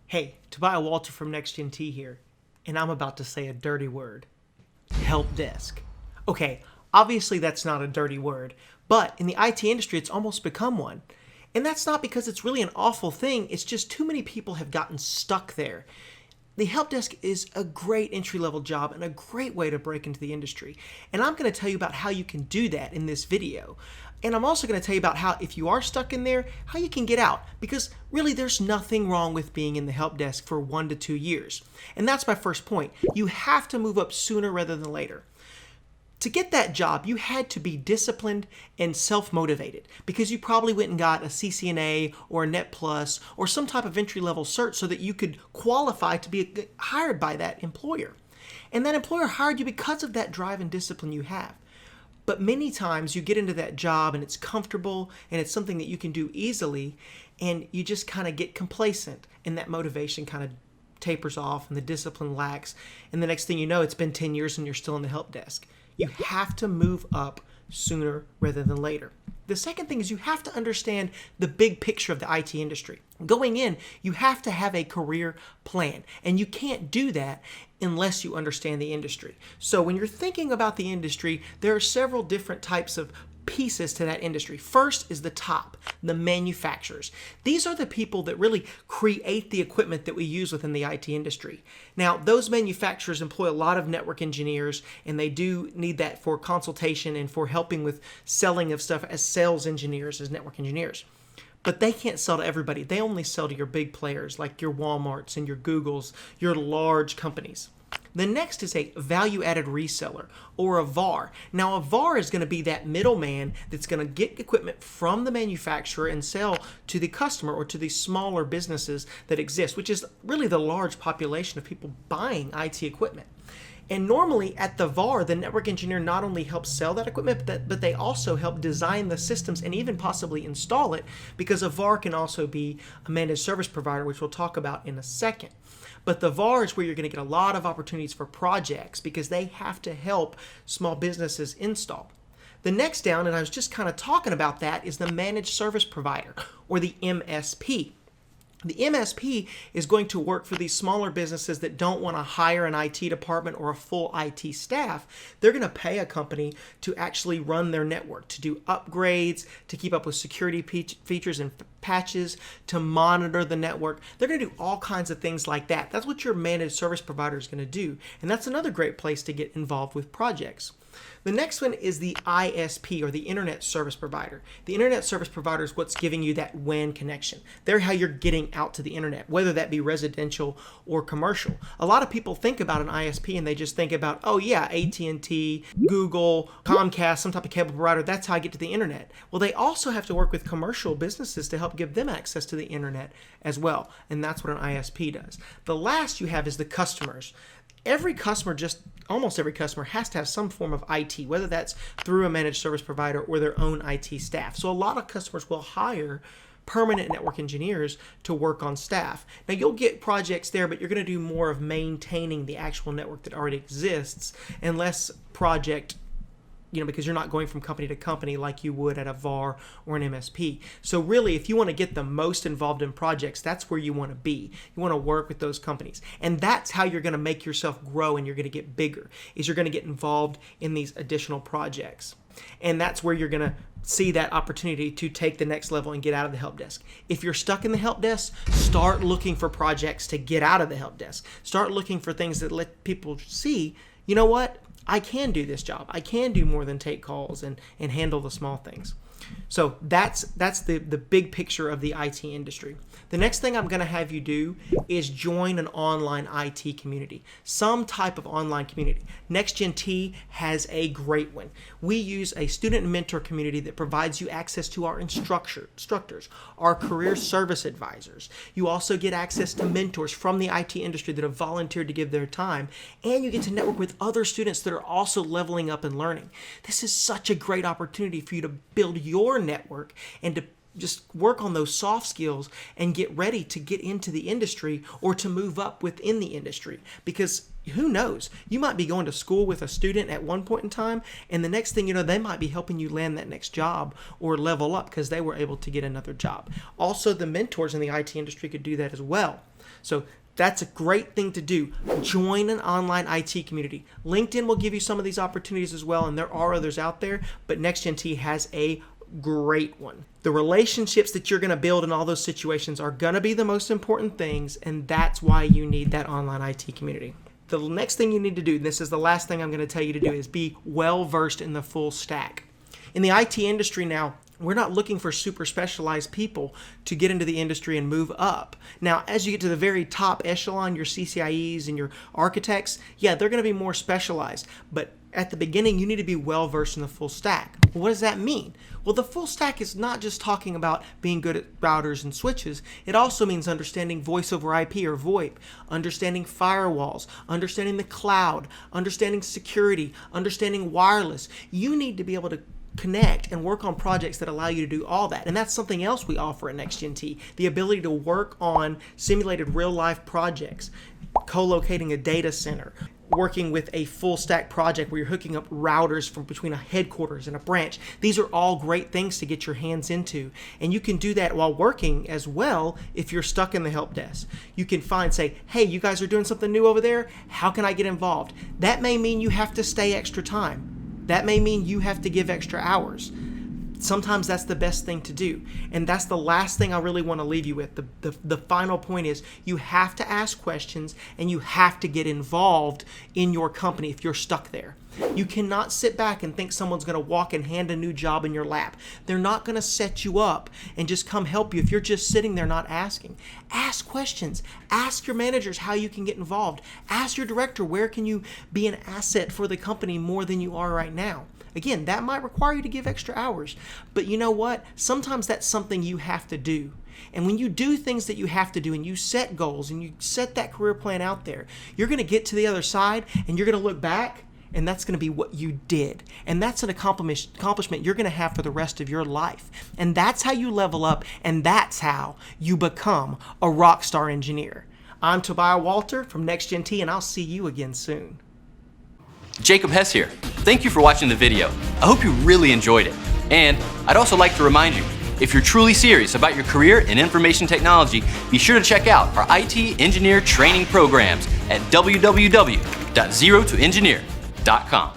Hey, Tobiah Walter from NextGen T here, and I'm about to say a dirty word. Helpdesk. Okay, obviously that's not a dirty word, but in the IT industry it's almost become one. And that's not because it's really an awful thing, it's just too many people have gotten stuck there. The help desk is a great entry-level job and a great way to break into the industry. And I'm going to tell you about how you can do that in this video. And I'm also going to tell you about how, if you are stuck in there, how you can get out. Because really there's nothing wrong with being in the help desk for 1 to 2 years. And that's my first point. You have to move up sooner rather than later. To get that job, you had to be disciplined and self-motivated because you probably went and got a CCNA or a Net Plus or some type of entry-level cert so that you could qualify to be hired by that employer. And that employer hired you because of that drive and discipline you have. But many times you get into that job and it's comfortable and it's something that you can do easily and you just kind of get complacent and that motivation kind of tapers off and the discipline lacks. And the next thing you know, it's been 10 years and you're still in the help desk. You have to move up sooner rather than later. The second thing is you have to understand the big picture of the IT industry. Going in, you have to have a career plan, and you can't do that unless you understand the industry. So when you're thinking about the industry, there are several different types of pieces to that industry. First is the top, the manufacturers. These are the people that really create the equipment that we use within the IT industry. Now, those manufacturers employ a lot of network engineers, and they do need that for consultation and for helping with selling of stuff as sales engineers, as network engineers. But they can't sell to everybody. They only sell to your big players like your Walmarts and your Googles, your large companies. The next is a value-added reseller, or a VAR. Now, a VAR is going to be that middleman that's going to get equipment from the manufacturer and sell to the customer or to the smaller businesses that exist, which is really the large population of people buying IT equipment. And normally at the VAR, the network engineer not only helps sell that equipment, but they also help design the systems and even possibly install it, because a VAR can also be a managed service provider, which we'll talk about in a second. But the VAR is where you're going to get a lot of opportunities for projects because they have to help small businesses install. The next down, and I was just kind of talking about that, is the managed service provider, or the MSP. The MSP is going to work for these smaller businesses that don't want to hire an IT department or a full IT staff. They're going to pay a company to actually run their network, to do upgrades, to keep up with security features and patches, to monitor the network. They're going to do all kinds of things like that. That's what your managed service provider is going to do. And that's another great place to get involved with projects. The next one is the ISP, or the Internet Service Provider. The Internet Service Provider is what's giving you that WAN connection. They're how you're getting out to the internet, whether that be residential or commercial. A lot of people think about an ISP and they just think about, oh yeah, AT&T, Google, Comcast, some type of cable provider, that's how I get to the internet. Well, they also have to work with commercial businesses to help give them access to the internet as well, and that's what an ISP does. The last you have is the customers. Almost every customer has to have some form of IT, whether that's through a managed service provider or their own IT staff. So a lot of customers will hire permanent network engineers to work on staff. Now, you'll get projects there, but you're going to do more of maintaining the actual network that already exists and less project, because you're not going from company to company like you would at a VAR or an MSP. So really, if you want to get the most involved in projects, that's where you want to be. You want to work with those companies. And that's how you're going to make yourself grow and you're going to get bigger, is you're going to get involved in these additional projects. And that's where you're going to see that opportunity to take the next level and get out of the help desk. If you're stuck in the help desk, start looking for projects to get out of the help desk. Start looking for things that let people see, you know what? I can do this job. I can do more than take calls and handle the small things. So that's the big picture of the IT industry. The next thing I'm going to have you do is join an online IT community, some type of online community. NextGen T has a great one. We use a student and mentor community that provides you access to our instructors, our career service advisors. You also get access to mentors from the IT industry that have volunteered to give their time, and you get to network with other students that are also leveling up and learning. This is such a great opportunity for you to build your network and to just work on those soft skills and get ready to get into the industry or to move up within the industry. Because who knows, you might be going to school with a student at one point in time, and the next thing you know, they might be helping you land that next job or level up because they were able to get another job. Also, the mentors in the IT industry could do that as well. So that's a great thing to do. Join an online IT community. LinkedIn will give you some of these opportunities as well, and there are others out there, but NextGen has a great one. The relationships that you're going to build in all those situations are going to be the most important things, and that's why you need that online IT community. The next thing you need to do, and this is the last thing I'm going to tell you to do, is be well versed in the full stack. In the IT industry now, we're not looking for super specialized people to get into the industry and move up. Now, as you get to the very top echelon, your CCIEs and your architects, yeah, they're going to be more specialized. But at the beginning, you need to be well versed in the full stack. Well, what does that mean? Well, the full stack is not just talking about being good at routers and switches. It also means understanding voice over IP or VoIP, understanding firewalls, understanding the cloud, understanding security, understanding wireless. You need to be able to connect and work on projects that allow you to do all that. And that's something else we offer at NextGen, the ability to work on simulated real-life projects, co-locating a data center, working with a full stack project where you're hooking up routers from between a headquarters and a branch. These are all great things to get your hands into. And you can do that while working as well if you're stuck in the help desk. You can say, hey, you guys are doing something new over there. How can I get involved? That may mean you have to stay extra time. That may mean you have to give extra hours. Sometimes that's the best thing to do. And that's the last thing I really want to leave you with. The final point is you have to ask questions and you have to get involved in your company if you're stuck there. You cannot sit back and think someone's going to walk and hand a new job in your lap. They're not going to set you up and just come help you if you're just sitting there not asking. Ask questions. Ask your managers how you can get involved. Ask your director where can you be an asset for the company more than you are right now. Again, that might require you to give extra hours, but you know what? Sometimes that's something you have to do. And when you do things that you have to do and you set goals and you set that career plan out there, you're going to get to the other side and you're going to look back and that's going to be what you did. And that's an accomplishment you're going to have for the rest of your life. And that's how you level up, and that's how you become a rock star engineer. I'm Tobiah Walter from NextGen, and I'll see you again soon. Jacob Hess here. Thank you for watching the video. I hope you really enjoyed it. And I'd also like to remind you, if you're truly serious about your career in information technology, be sure to check out our IT engineer training programs at www.zerotoengineer.com.